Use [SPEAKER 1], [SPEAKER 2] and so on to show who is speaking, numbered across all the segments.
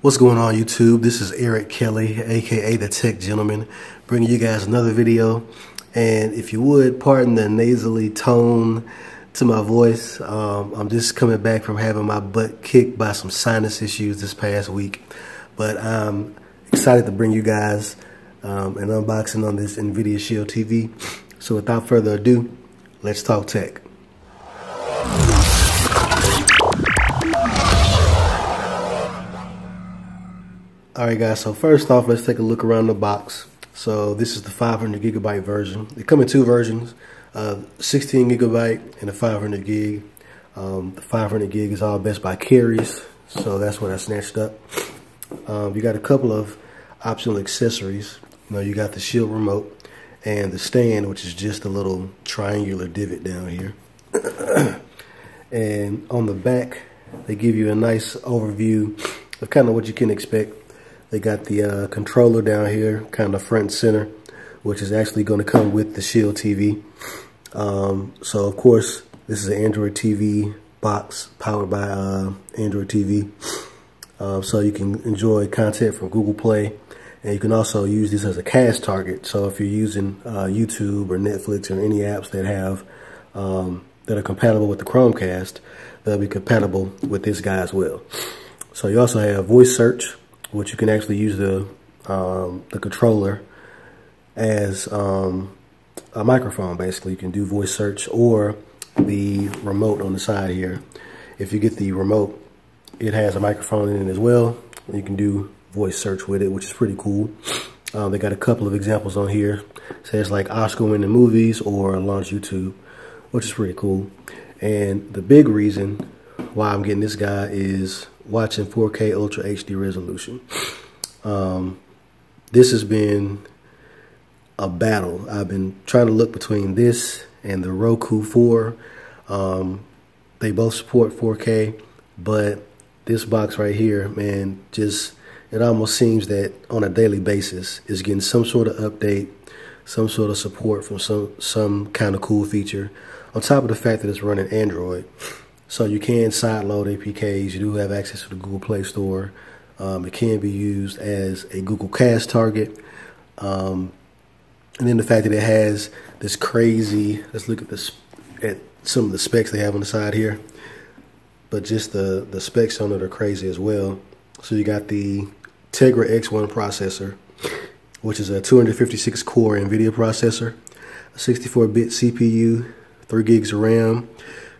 [SPEAKER 1] What's going on, YouTube? This is Eric Kelly, aka the Tech Gentleman, bringing you guys another video. And if you would, pardon the nasally tone to my voice. I'm just coming back from having my butt kicked by some sinus issues this past week. But I'm excited to bring you guys an unboxing on this Nvidia Shield TV. So without further ado, let's talk tech. Alright guys, so first off, let's take a look around the box. So this is the 500 gigabyte version. They come in two versions, 16 gigabyte and a 500 gig. The 500 gig is all Best Buy carries, so that's what I snatched up. You got a couple of optional accessories. You got the Shield remote and the stand, which is just a little triangular divot down here. And on the back, they give you a nice overview of kind of what you can expect. They got the controller down here, kind of front and center, which is actually going to come with the Shield TV. So of course, this is an Android TV box powered by Android TV. So you can enjoy content from Google Play, and you can also use this as a cast target. So if you're using YouTube or Netflix or any apps that have that are compatible with the Chromecast, they'll be compatible with this guy as well. So you also have voice search, which you can actually use the controller as a microphone. Basically, you can do voice search, or the remote on the side here. If you get the remote, it has a microphone in it as well. You can do voice search with it, which is pretty cool. They got a couple of examples on here. It says like Oscar-winning movies or launch YouTube, which is pretty cool. And the big reason why I'm getting this guy is watching 4K Ultra HD resolution. This has been a battle. I've been trying to look between this and the Roku 4. They both support 4K, but this box right here, man, it almost seems that on a daily basis is getting some sort of update, some sort of support from some kind of cool feature, on top of the fact that it's running Android. So you can sideload APKs. You do have access to the Google Play Store. It can be used as a Google Cast target. And then the fact that it has this crazy, let's look at some of the specs they have on the side here. But just the specs on it are crazy as well. So you got the Tegra X1 processor, which is a 256 core Nvidia processor, a 64-bit CPU, 3 gigs of RAM.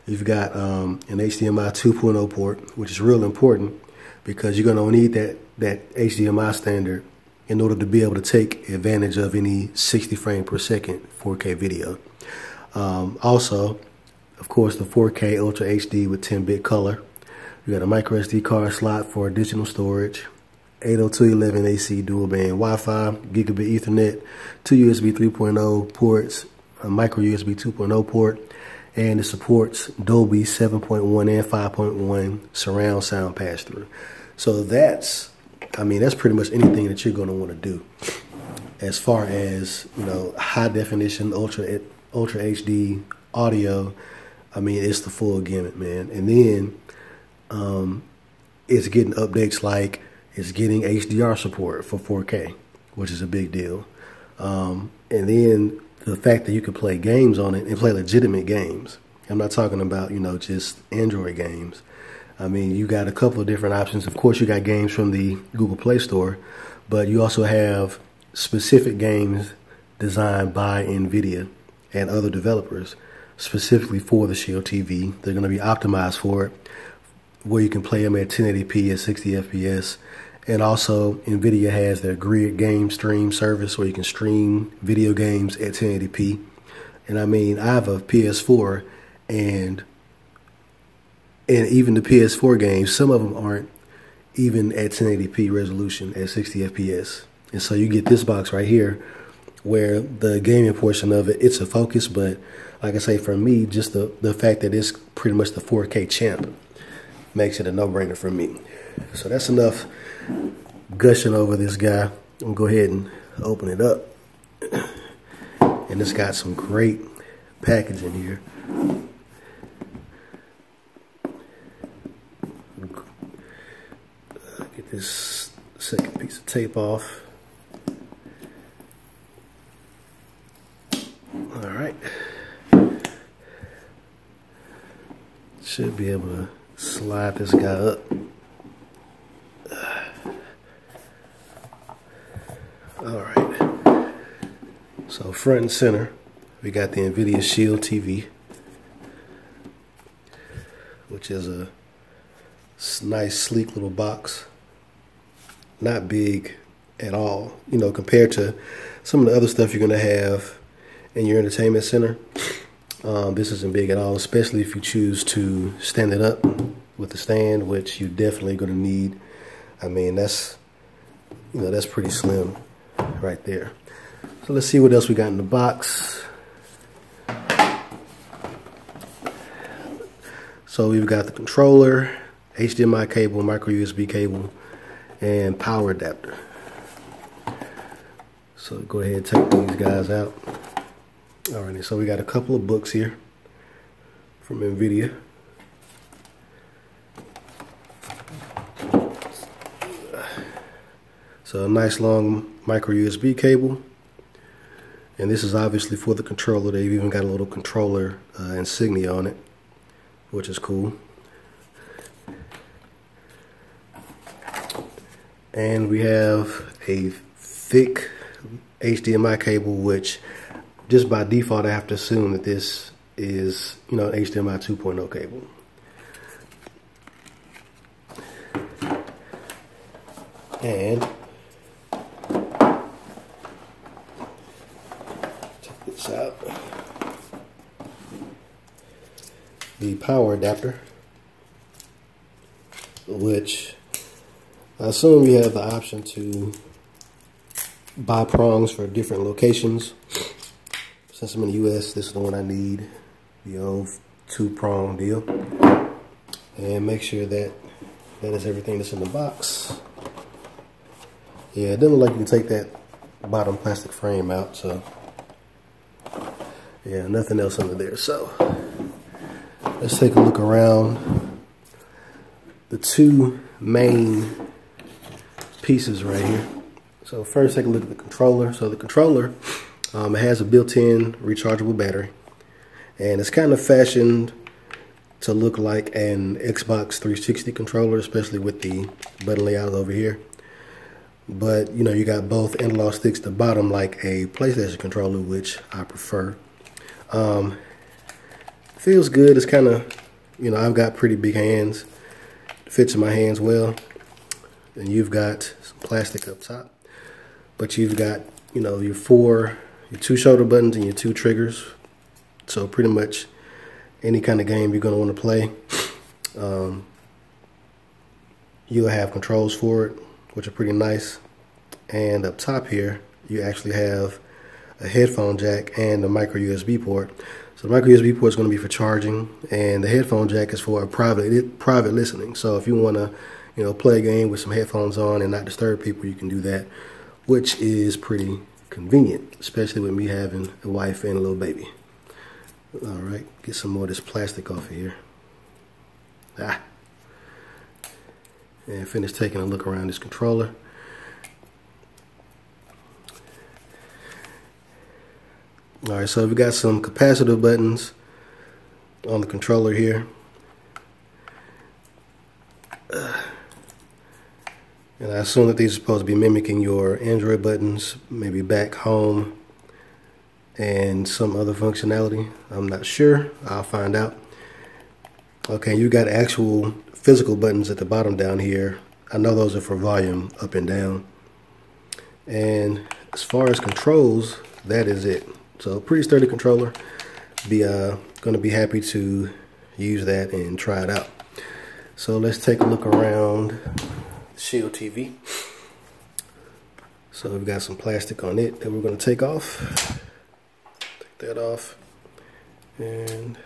[SPEAKER 1] You've got an HDMI 2.0 port, which is real important because you're going to need that HDMI standard in order to be able to take advantage of any 60 frame per second 4K video. Also, of course, the 4K Ultra HD with 10-bit color. You got a micro SD card slot for additional storage, 802.11 AC dual band Wi-Fi, gigabit Ethernet, 2 USB 3.0 ports, a micro USB 2.0 port, and it supports Dolby 7.1 and 5.1 surround sound pass-through. So that's pretty much anything that you're going to want to do as far as, high definition, ultra HD audio. It's the full gamut, man. And then it's getting updates like it's getting HDR support for 4K, which is a big deal. And then the fact that you can play games on it and play legitimate games. I'm not talking about, just Android games. You got a couple of different options. Of course, you got games from the Google Play Store, but you also have specific games designed by Nvidia and other developers specifically for the Shield TV. They're going to be optimized for it, where you can play them at 1080p at 60 FPS. And also, Nvidia has their Grid Game Stream service where you can stream video games at 1080p. And I have a PS4, and even the PS4 games, some of them aren't even at 1080p resolution at 60 FPS. And so you get this box right here, where the gaming portion of it, it's a focus, but like I say, for me, just the fact that it's pretty much the 4K champ makes it a no-brainer for me. So that's enough gushing over this guy. I'm gonna go ahead and open it up. And it's got some great packaging here. this second piece of tape off. All right. Should be able to slide this guy up. All right. So front and center, we got the Nvidia Shield TV, which is a nice, sleek little box. Not big at all, you know, compared to some of the other stuff you're going to have in your entertainment center. This isn't big at all, especially if you choose to stand it up with the stand, which you're definitely going to need. I mean, that's, you know, that's pretty slim right there. So let's see what else we got in the box. So we've got the controller, HDMI cable, micro USB cable, and power adapter. So go ahead and take these guys out. Alrighty, so we got a couple of books here from Nvidia. So a nice long micro USB cable, and this is obviously for the controller. They've even got a little controller insignia on it, which is cool. And we have a thick HDMI cable, which just by default I have to assume that this is, you know, an HDMI 2.0 cable. And check this out. The power adapter, which I assume you have the option to buy prongs for different locations. Since I'm in the US, this is the one I need, the old 2-prong deal. And make sure that that is everything that's in the box. Yeah, it doesn't look like you can take that bottom plastic frame out, so yeah, nothing else under there. So let's take a look around the two main pieces right here. So first, take a look at the controller. So the controller, it has a built-in rechargeable battery, and it's kind of fashioned to look like an Xbox 360 controller, especially with the button layout over here. But you know, you got both analog sticks at the bottom like a PlayStation controller, which I prefer. Feels good. It's kind of, you know, I've got pretty big hands. It fits in my hands well. And you've got some plastic up top, but you've got, you know, your two shoulder buttons and your 2 triggers. So pretty much any kind of game you're going to want to play, you'll have controls for it, which are pretty nice. And up top here, you actually have a headphone jack and a micro USB port. So the micro USB port is going to be for charging, and the headphone jack is for private listening. So if you want to, you know, play a game with some headphones on and not disturb people, you can do that, which is pretty convenient, especially with me having a wife and a little baby. All right, get some more of this plastic off of here. And finish taking a look around this controller. All right, so we got some capacitive buttons on the controller here. And I assume that these are supposed to be mimicking your Android buttons, maybe back, home, and some other functionality. I'm not sure. I'll find out. Okay, you got actual physical buttons at the bottom down here. I know those are for volume up and down. And as far as controls, that is it. So pretty sturdy controller. Gonna be happy to use that and try it out. So let's take a look around the Shield TV. So we've got some plastic on it that we're gonna take off. Take that off, and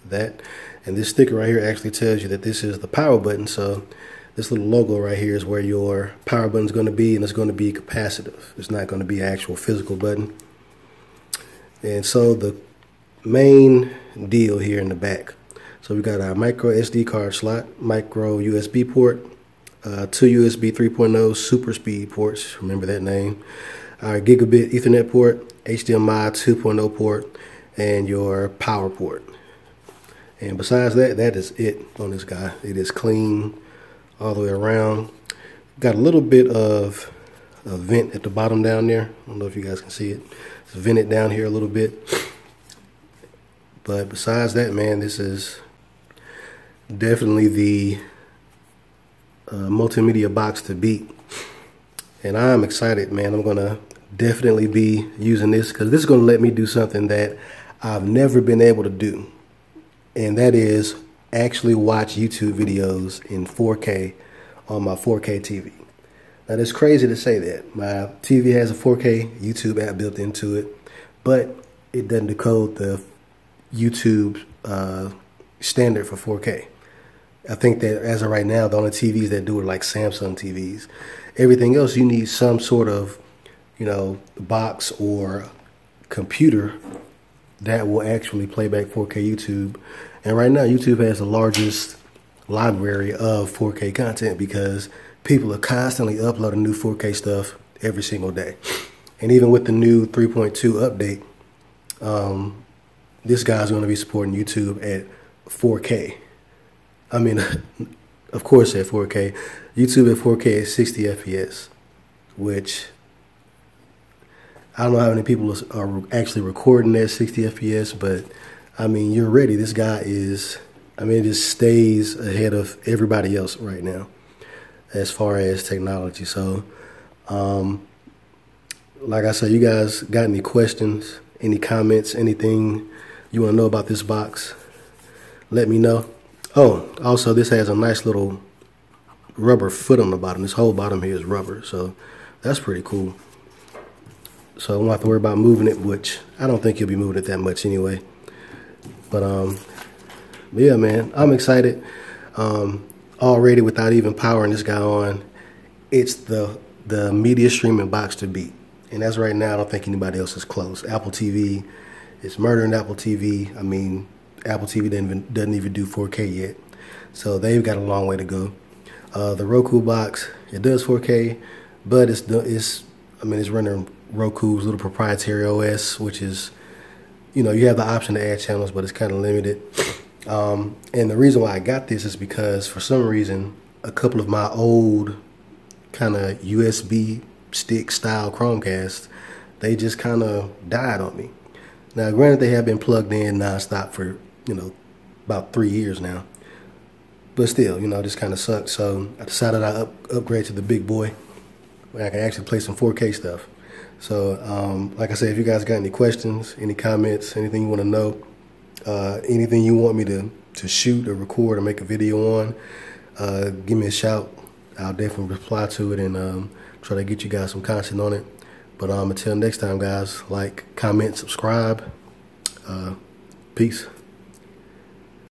[SPEAKER 1] that. And this sticker right here actually tells you that this is the power button. So this little logo right here is where your power button is going to be, and it's going to be capacitive. It's not going to be an actual physical button. And so the main deal here in the back. So we got our micro SD card slot, micro USB port, two USB 3.0 super speed ports, remember that name, gigabit Ethernet port, HDMI 2.0 port, and your power port. And besides that, that is it on this guy. It is clean all the way around. Got a little bit of a vent at the bottom down there. I don't know if you guys can see it. It's vented down here a little bit. But besides that, man, this is definitely the multimedia box to beat. And I'm excited, man. I'm gonna definitely be using this because this is gonna let me do something that I've never been able to do. And that is actually watch YouTube videos in 4K on my 4K TV. Now, it's crazy to say that. My TV has a 4K YouTube app built into it, but it doesn't decode the YouTube standard for 4K. I think that as of right now, the only TVs that do it are like Samsung TVs. Everything else, you need some sort of, you know, box or computer that will actually play back 4K YouTube. And right now, YouTube has the largest library of 4K content because people are constantly uploading new 4K stuff every single day. And even with the new 3.2 update, this guy's going to be supporting YouTube at 4K. I mean, of course at 4K. YouTube at 4K is 60 FPS, which I don't know how many people are actually recording at 60 FPS, but I mean, you're ready. This guy is, I mean, it just stays ahead of everybody else right now as far as technology. So, like I said, you guys got any questions, any comments, anything you want to know about this box, let me know. Oh, also, this has a nice little rubber foot on the bottom. This whole bottom here is rubber, so that's pretty cool. So I won't have to worry about moving it, which I don't think you'll be moving it that much anyway. But yeah, man, I'm excited. Already, without even powering this guy on, it's the media streaming box to beat. And as right now, I don't think anybody else is close. Apple TV is murdering Apple TV. I mean, Apple TV doesn't even do 4K yet. So they've got a long way to go. The Roku box, it does 4K, but it's running Roku's little proprietary OS, which is, you know, you have the option to add channels, but it's kind of limited. And the reason why I got this is because for some reason, a couple of my old kind of USB stick style Chromecasts, they just kind of died on me. Now, granted, they have been plugged in nonstop for, you know, about 3 years now. But still, you know, this kind of sucks. So I decided I'd upgrade to the big boy where I can actually play some 4K stuff. So, like I said, if you guys got any questions, any comments, anything you want to know, anything you want me to shoot or record or make a video on, give me a shout. I'll definitely reply to it and try to get you guys some content on it. But until next time, guys, like, comment, subscribe. Peace.